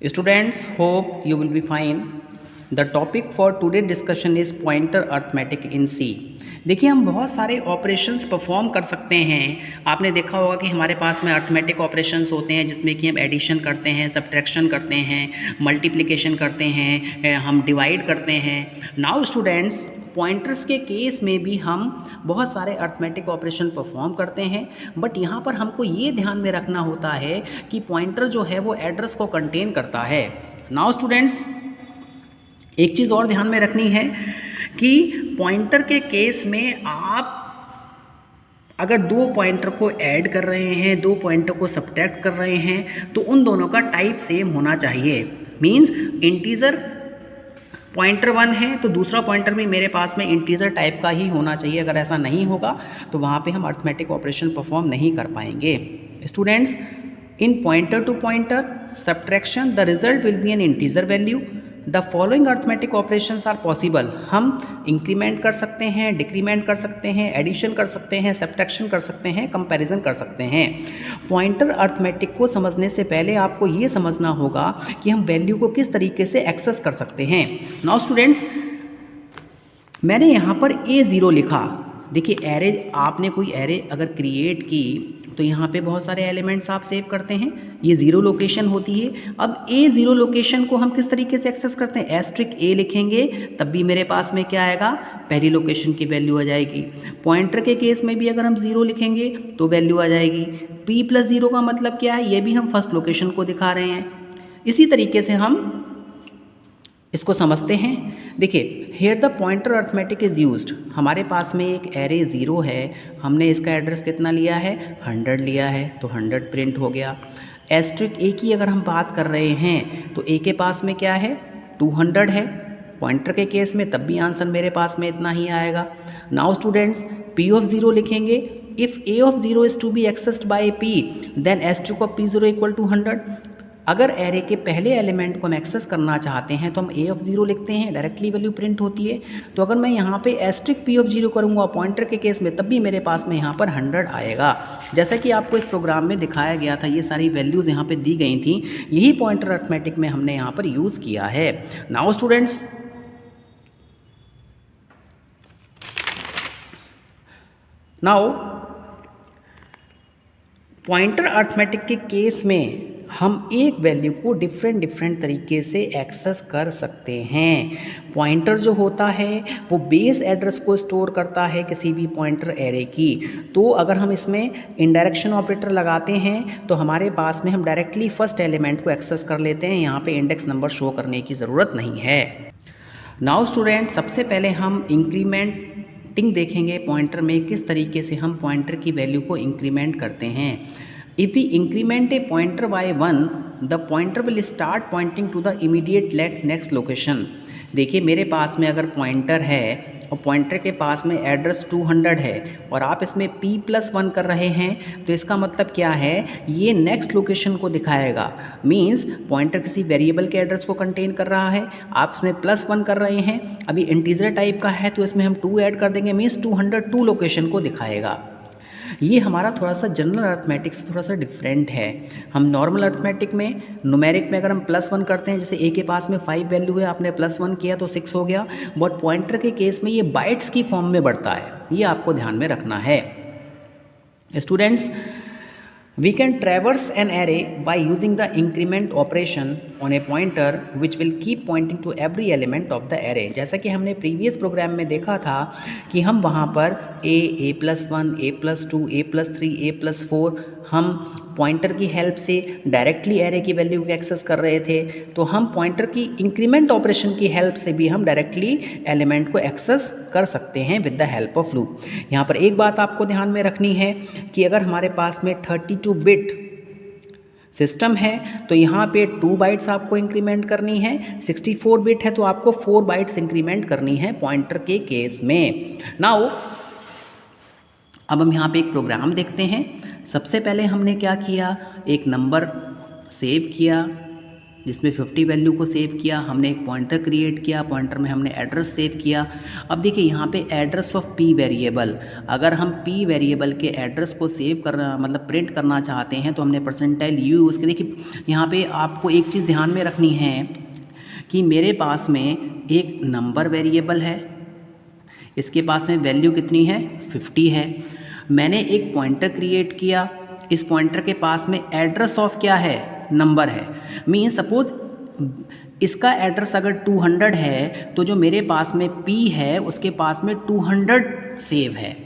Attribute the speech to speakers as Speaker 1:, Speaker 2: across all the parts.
Speaker 1: Students, hope you will be fine. The topic for today discussion is pointer arithmetic in C. देखिए, हम बहुत सारे operations perform कर सकते हैं। आपने देखा होगा कि हमारे पास में अर्थमेटिक ऑपरेशंस होते हैं जिसमें कि हम एडिशन करते हैं, सब्ट्रैक्शन करते हैं, मल्टीप्लिकेशन करते हैं, हम डिवाइड करते हैं। नाउ स्टूडेंट्स, पॉइंटर्स के केस में भी हम बहुत सारे अर्थमेटिक ऑपरेशन परफॉर्म करते हैं, बट यहाँ पर हमको ये ध्यान में रखना होता है कि पॉइंटर जो है वो एड्रेस को कंटेन करता है। नाउ स्टूडेंट्स, एक चीज़ और ध्यान में रखनी है कि पॉइंटर के केस में आप अगर दो पॉइंटर को ऐड कर रहे हैं, दो पॉइंटर को सब्ट्रैक्ट कर रहे हैं, तो उन दोनों का टाइप सेम होना चाहिए। मीन्स इंटीजर पॉइंटर 1 है तो दूसरा पॉइंटर भी मेरे पास में इंटीजर टाइप का ही होना चाहिए। अगर ऐसा नहीं होगा तो वहाँ पे हम अर्थमेटिक ऑपरेशन परफॉर्म नहीं कर पाएंगे। Students, in pointer to pointer subtraction the result will be an integer value. The following arithmetic operations are possible. हम इंक्रीमेंट कर सकते हैं, डिक्रीमेंट कर सकते हैं, एडिशन कर सकते हैं, सब्ट्रैक्शन कर सकते हैं, कंपैरिजन कर सकते हैं। पॉइंटर अर्थमेटिक को समझने से पहले आपको ये समझना होगा कि हम वैल्यू को किस तरीके से एक्सेस कर सकते हैं। नाउ स्टूडेंट्स, मैंने यहाँ पर A0 लिखा। देखिए, एरे आपने कोई एरे अगर क्रिएट की तो यहाँ पे बहुत सारे एलिमेंट्स आप सेव करते हैं, ये ज़ीरो लोकेशन होती है। अब A0 लोकेशन को हम किस तरीके से एक्सेस करते हैं, एस्ट्रिक A लिखेंगे तब भी मेरे पास में क्या आएगा, पहली लोकेशन की वैल्यू आ जाएगी। पॉइंटर के केस में भी अगर हम 0 लिखेंगे तो वैल्यू आ जाएगी। P+0 का मतलब क्या है, ये भी हम फर्स्ट लोकेशन को दिखा रहे हैं। इसी तरीके से हम इसको समझते हैं। देखिए, here the pointer arithmetic is used. हमारे पास में एक एरे 0 है, हमने इसका एड्रेस कितना लिया है, 100 लिया है, तो 100 प्रिंट हो गया। एस्ट्रिक A की अगर हम बात कर रहे हैं तो A के पास में क्या है, 200 है। पॉइंटर के केस में तब भी आंसर मेरे पास में इतना ही आएगा। नाउ स्टूडेंट्स, P0 लिखेंगे। If A0 is to be accessed by P then asterisk of P0 equal to 100। अगर एरे के पहले एलिमेंट को हम एक्सेस करना चाहते हैं तो हम A0 लिखते हैं, डायरेक्टली वैल्यू प्रिंट होती है। तो अगर मैं यहाँ पे एस्ट्रिक P0 करूँगा पॉइंटर के केस में, तब भी मेरे पास में यहाँ पर 100 आएगा। जैसा कि आपको इस प्रोग्राम में दिखाया गया था, ये सारी वैल्यूज़ यहाँ पे दी गई थी, यही पॉइंटर अर्थमेटिक में हमने यहाँ पर यूज़ किया है। Now students, now pointer arithmetic के केस में हम एक वैल्यू को डिफरेंट तरीके से एक्सेस कर सकते हैं। पॉइंटर जो होता है वो बेस एड्रेस को स्टोर करता है किसी भी पॉइंटर एरे की। तो अगर हम इसमें इंडायरेक्शन ऑपरेटर लगाते हैं तो हमारे पास में हम डायरेक्टली फर्स्ट एलिमेंट को एक्सेस कर लेते हैं। यहाँ पे इंडेक्स नंबर शो करने की ज़रूरत नहीं है। नाउ स्टूडेंट, सबसे पहले हम इंक्रीमेंटिंग देखेंगे पॉइंटर में, किस तरीके से हम पॉइंटर की वैल्यू को इंक्रीमेंट करते हैं। If we increment a pointer by 1, the pointer will start pointing to the immediate next location. देखिए, मेरे पास में अगर पॉइंटर है और पॉइंटर के पास में एड्रेस 200 है और आप इसमें P+1 कर रहे हैं, तो इसका मतलब क्या है, ये नेक्स्ट लोकेशन को दिखाएगा। मींस पॉइंटर किसी वेरिएबल के एड्रेस को कंटेन कर रहा है, आप इसमें +1 कर रहे हैं, अभी इंटीजर टाइप का है तो इसमें हम 2 ऐड कर देंगे, मीन्स 202 लोकेशन को दिखाएगा। ये हमारा थोड़ा सा जनरल अर्थमेटिक से थोड़ा सा डिफरेंट है। हम नॉर्मल अर्थमेटिक में, न्यूमेरिक में अगर हम +1 करते हैं, जैसे A के पास में 5 वैल्यू है, आपने +1 किया तो 6 हो गया, बट पॉइंटर के केस में ये बाइट्स की फॉर्म में बढ़ता है। ये आपको ध्यान में रखना है। Students, we can traverse an array by using the increment operation on a pointer which will keep pointing to every element of the array। जैसा कि हमने प्रीवियस प्रोग्राम में देखा था कि हम वहाँ पर A+1, A+2, A+3, A+4 हम पॉइंटर की हेल्प से डायरेक्टली एरे की वैल्यू को एक्सेस कर रहे थे। तो हम पॉइंटर की इंक्रीमेंट ऑपरेशन की हेल्प से भी हम डायरेक्टली एलिमेंट को एक्सेस कर सकते हैं with the help of loop. यहाँ पर एक बात आपको ध्यान में रखनी है कि अगर हमारे पास में 32 बिट सिस्टम है तो यहाँ पे 2 बाइट्स आपको इंक्रीमेंट करनी है, 64 बिट है तो आपको 4 बाइट्स इंक्रीमेंट करनी है पॉइंटर के केस में। नाउ अब हम यहाँ पे एक प्रोग्राम देखते हैं। सबसे पहले हमने क्या किया, एक नंबर सेव किया जिसमें 50 वैल्यू को सेव किया, हमने एक पॉइंटर क्रिएट किया, पॉइंटर में हमने एड्रेस सेव किया। अब देखिए यहाँ पे एड्रेस ऑफ पी वेरिएबल, अगर हम पी वेरिएबल के एड्रेस को सेव करना मतलब प्रिंट करना चाहते हैं तो हमने परसेंटाइल यू यूज़ किया। देखिए यहाँ पे आपको एक चीज़ ध्यान में रखनी है कि मेरे पास में एक नंबर वेरिएबल है, इसके पास में वैल्यू कितनी है 50 है। मैंने एक पॉइंटर क्रिएट किया, इस पॉइंटर के पास में एड्रेस ऑफ क्या है नंबर है। मीन्स सपोज इसका एड्रेस अगर 200 है तो जो मेरे पास में P है उसके पास में 200 सेव है,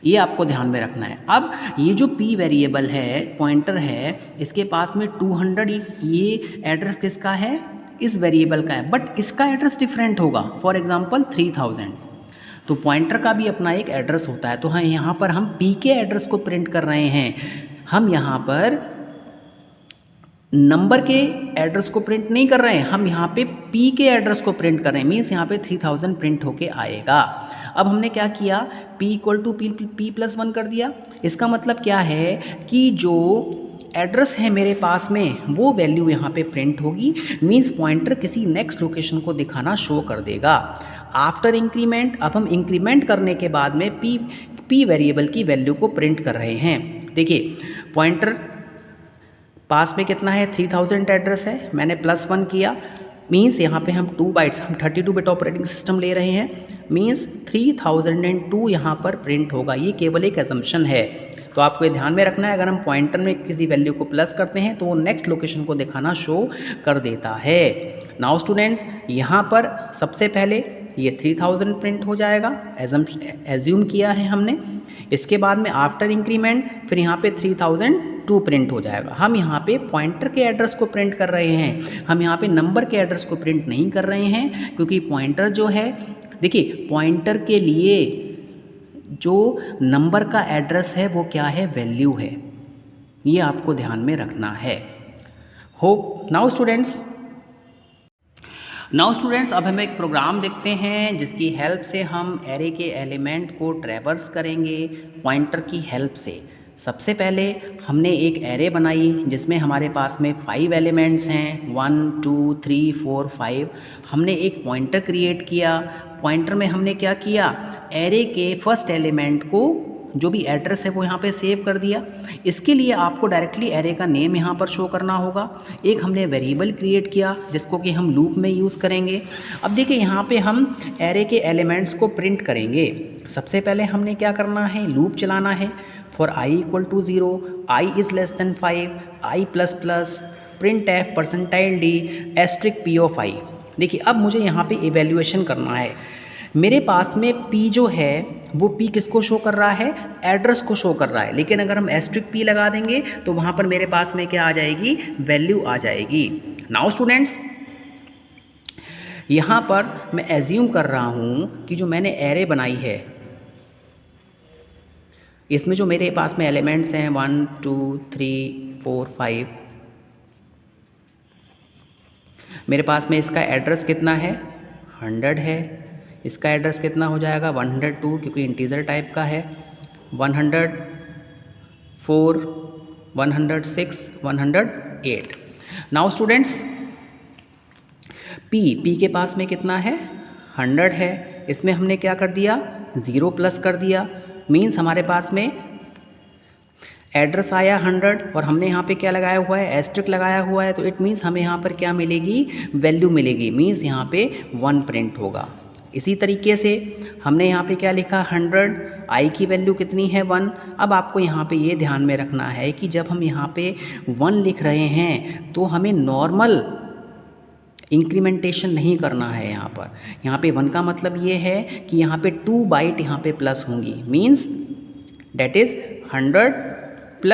Speaker 1: ये आपको ध्यान में रखना है। अब ये जो P वेरिएबल है पॉइंटर है, इसके पास में 200 ये एड्रेस किसका है इस वेरिएबल का है, बट इसका एड्रेस डिफरेंट होगा। फॉर एग्जांपल 3000, तो पॉइंटर का भी अपना एक एड्रेस होता है। तो हाँ यहाँ पर हम P के एड्रेस को प्रिंट कर रहे हैं, हम यहाँ पर नंबर के एड्रेस को प्रिंट नहीं कर रहे हैं, हम यहाँ पे P के एड्रेस को प्रिंट कर रहे हैं। मीन्स यहाँ पे 3000 प्रिंट होके आएगा। अब हमने क्या किया, P = P+1 कर दिया। इसका मतलब क्या है कि जो एड्रेस है मेरे पास में वो वैल्यू यहाँ पे प्रिंट होगी। मीन्स पॉइंटर किसी नेक्स्ट लोकेशन को दिखाना शो कर देगा। आफ्टर इंक्रीमेंट, अब हम इंक्रीमेंट करने के बाद में P वेरिएबल की वैल्यू को प्रिंट कर रहे हैं। देखिए पॉइंटर पास में कितना है 3000 एड्रेस है, मैंने +1 किया। मीन्स यहाँ पे हम 2 बाइट्स, हम 32 बिट ऑपरेटिंग सिस्टम ले रहे हैं। मीन्स 3002 यहाँ पर प्रिंट होगा। ये केवल एक एजम्पशन है, तो आपको ये ध्यान में रखना है। अगर हम पॉइंटर में किसी वैल्यू को प्लस करते हैं तो वो नेक्स्ट लोकेशन को दिखाना शो कर देता है। नाउ स्टूडेंट्स, यहाँ पर सबसे पहले ये 3000 प्रिंट हो जाएगा, एज्यूम किया है हमने। इसके बाद में आफ्टर इंक्रीमेंट फिर यहाँ पे 3002 प्रिंट हो जाएगा। हम यहाँ पे पॉइंटर के एड्रेस को प्रिंट कर रहे हैं, हम यहाँ पे नंबर के एड्रेस को प्रिंट नहीं कर रहे हैं, क्योंकि पॉइंटर जो है, देखिए पॉइंटर के लिए जो नंबर का एड्रेस है वो क्या है, वैल्यू है। ये आपको ध्यान में रखना है। होप नाउ स्टूडेंट्स अब हम एक प्रोग्राम देखते हैं जिसकी हेल्प से हम एरे के एलिमेंट को ट्रैवर्स करेंगे पॉइंटर की हेल्प से। सबसे पहले हमने एक एरे बनाई जिसमें हमारे पास में 5 एलिमेंट्स हैं, 1 2 3 4 5। हमने एक पॉइंटर क्रिएट किया। पॉइंटर में हमने क्या किया, एरे के फर्स्ट एलिमेंट को जो भी एड्रेस है वो यहाँ पे सेव कर दिया। इसके लिए आपको डायरेक्टली एरे का नेम यहाँ पर शो करना होगा। एक हमने वेरिएबल क्रिएट किया जिसको कि हम लूप में यूज़ करेंगे। अब देखिए यहाँ पे हम एरे के एलिमेंट्स को प्रिंट करेंगे। सबसे पहले हमने क्या करना है, लूप चलाना है। For i = 0, i <5, i++, printf %d %p(i)। देखिए अब मुझे यहाँ पे इवैल्यूएशन करना है। मेरे पास में p जो है वो p किसको शो कर रहा है, एड्रेस को शो कर रहा है। लेकिन अगर हम *p लगा देंगे तो वहाँ पर मेरे पास में क्या आ जाएगी, वैल्यू आ जाएगी। नाउ स्टूडेंट्स, यहाँ पर मैं एज्यूम कर रहा हूँ कि जो मैंने एरे बनाई है इसमें जो मेरे पास में एलिमेंट्स हैं 1 2 3 4 5, मेरे पास में इसका एड्रेस कितना है, 100 है। इसका एड्रेस कितना हो जाएगा, 102, क्योंकि इंटीजर टाइप का है। 104, 106, 108। नाउ स्टूडेंट्स, p के पास में कितना है, 100 है। इसमें हमने क्या कर दिया, 0 प्लस कर दिया। मीन्स हमारे पास में एड्रेस आया 100 और हमने यहाँ पे क्या लगाया हुआ है, एस्ट्रिक लगाया हुआ है। तो इट मीन्स हमें यहाँ पर क्या मिलेगी, वैल्यू मिलेगी। मीन्स यहाँ पे 1 प्रिंट होगा। इसी तरीके से हमने यहाँ पे क्या लिखा, 100, i की वैल्यू कितनी है, 1। अब आपको यहाँ पे ये ध्यान में रखना है कि जब हम यहाँ पे 1 लिख रहे हैं तो हमें नॉर्मल इंक्रीमेंटेशन नहीं करना है। यहाँ पे 1 का मतलब ये है कि यहाँ पे 2 बाइट यहाँ पे प्लस होंगी। मीन्स डेट इज़ 100 +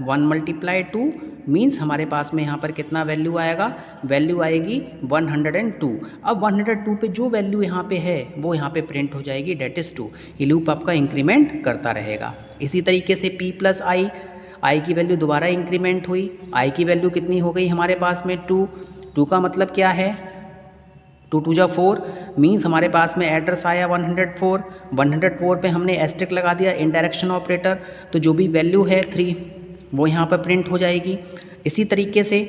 Speaker 1: 1 × 2 मीन्स हमारे पास में यहाँ पर कितना वैल्यू आएगा, वैल्यू आएगी 102। अब 102 पे जो वैल्यू यहाँ पे है वो यहाँ पे प्रिंट हो जाएगी, डेट इज़ 2। ये लूप आपका इंक्रीमेंट करता रहेगा। इसी तरीके से p + i की वैल्यू दोबारा इंक्रीमेंट हुई। i की वैल्यू कितनी हो गई हमारे पास में, 2 का मतलब क्या है, 2 2 जा 4। मीन्स हमारे पास में एड्रेस आया 104 पे हमने एस्ट्रिक लगा दिया, इनडायरेक्शन ऑपरेटर। तो जो भी वैल्यू है 3 वो यहाँ पर प्रिंट हो जाएगी। इसी तरीके से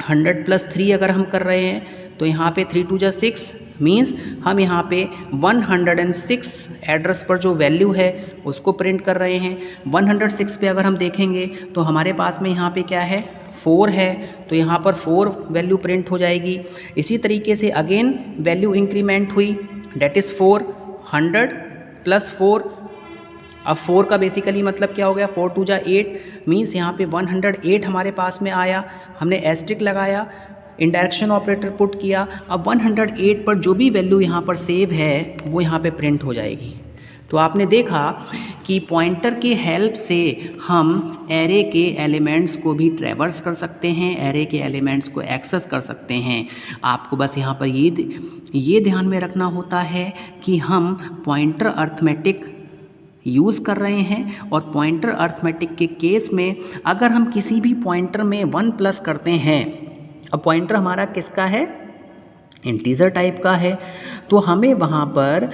Speaker 1: 100 प्लस 3 अगर हम कर रहे हैं तो यहाँ पे 3 2 जा 6 मीन्स हम यहाँ पे 106 एड्रेस पर जो वैल्यू है उसको प्रिंट कर रहे हैं। 106 पे अगर हम देखेंगे तो हमारे पास में यहाँ पे क्या है 4 है, तो यहाँ पर 4 वैल्यू प्रिंट हो जाएगी। इसी तरीके से अगेन वैल्यू इंक्रीमेंट हुई, डेट इज़ 4, 100 प्लस 4। अब 4 का बेसिकली मतलब क्या हो गया, 4 2 जा 8 मीन्स यहाँ पे 108 हमारे पास में आया। हमने एस्ट्रिक लगाया, इंडायरेक्शन ऑपरेटर पुट किया। अब 108 पर जो भी वैल्यू यहाँ पर सेव है वो यहाँ पे प्रिंट हो जाएगी। तो आपने देखा कि पॉइंटर के हेल्प से हम एरे के एलिमेंट्स को भी ट्रैवर्स कर सकते हैं, एरे के एलिमेंट्स को एक्सेस कर सकते हैं। आपको बस यहाँ पर ये ध्यान में रखना होता है कि हम पॉइंटर अर्थमेटिक यूज़ कर रहे हैं, और पॉइंटर अर्थमेटिक के केस में अगर हम किसी भी पॉइंटर में 1 प्लस करते हैं, अब पॉइंटर हमारा किसका है, इंटीजर टाइप का है, तो हमें वहाँ पर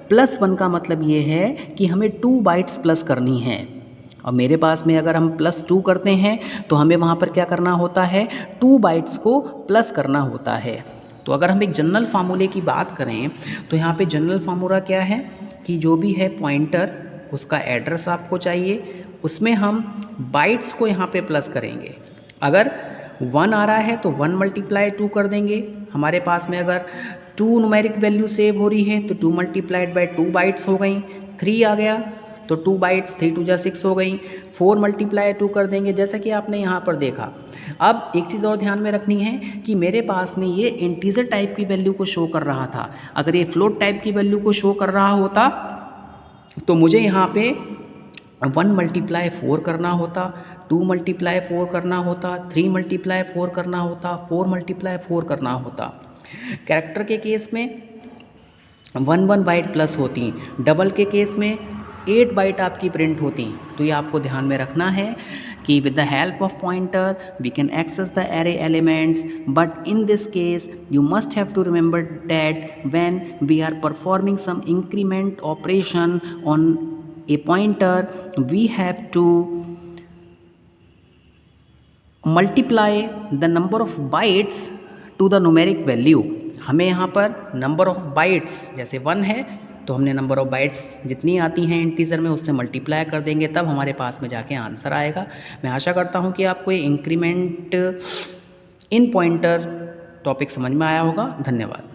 Speaker 1: +1 का मतलब ये है कि हमें 2 बाइट्स प्लस करनी है। और मेरे पास में अगर हम +2 करते हैं तो हमें वहाँ पर क्या करना होता है, 2 बाइट्स को प्लस करना होता है। तो अगर हम एक जनरल फार्मूले की बात करें तो यहाँ पे जनरल फार्मूला क्या है कि जो भी है पॉइंटर उसका एड्रेस आपको चाहिए, उसमें हम बाइट्स को यहाँ पे प्लस करेंगे। अगर 1 आ रहा है तो 1 × 2 कर देंगे। हमारे पास में अगर 2 न्यूमेरिक वैल्यू सेव हो रही है तो 2 × 2 बाइट्स हो गई। 3 आ गया तो 2 बाइट्स, 3 2 जा 6 हो गई। 4 × 2 कर देंगे, जैसा कि आपने यहाँ पर देखा। अब एक चीज़ और ध्यान में रखनी है कि मेरे पास में ये इंटीजर टाइप की वैल्यू को शो कर रहा था। अगर ये फ्लोट टाइप की वैल्यू को शो कर रहा होता तो मुझे यहाँ पे 1 × 4 करना होता, 2 × 4 करना होता, 3 × 4 करना होता, 4 × 4 करना होता। कैरेक्टर के केस में 1 बाइट प्लस होती, डबल के केस में 8 बाइट आपकी प्रिंट होती। तो ये आपको ध्यान में रखना है कि with the help of pointer we can access the array elements, but in this case you must have to remember that when we are performing some increment operation on a pointer we have to multiply the number of bytes to the numeric value। हमें यहाँ पर number of bytes, जैसे 1 है तो हमने number of bytes जितनी आती हैं इंटीजर में उससे मल्टीप्लाई कर देंगे, तब हमारे पास में जाके आंसर आएगा। मैं आशा करता हूँ कि आपको ये इंक्रीमेंट इन पॉइंटर टॉपिक समझ में आया होगा। धन्यवाद।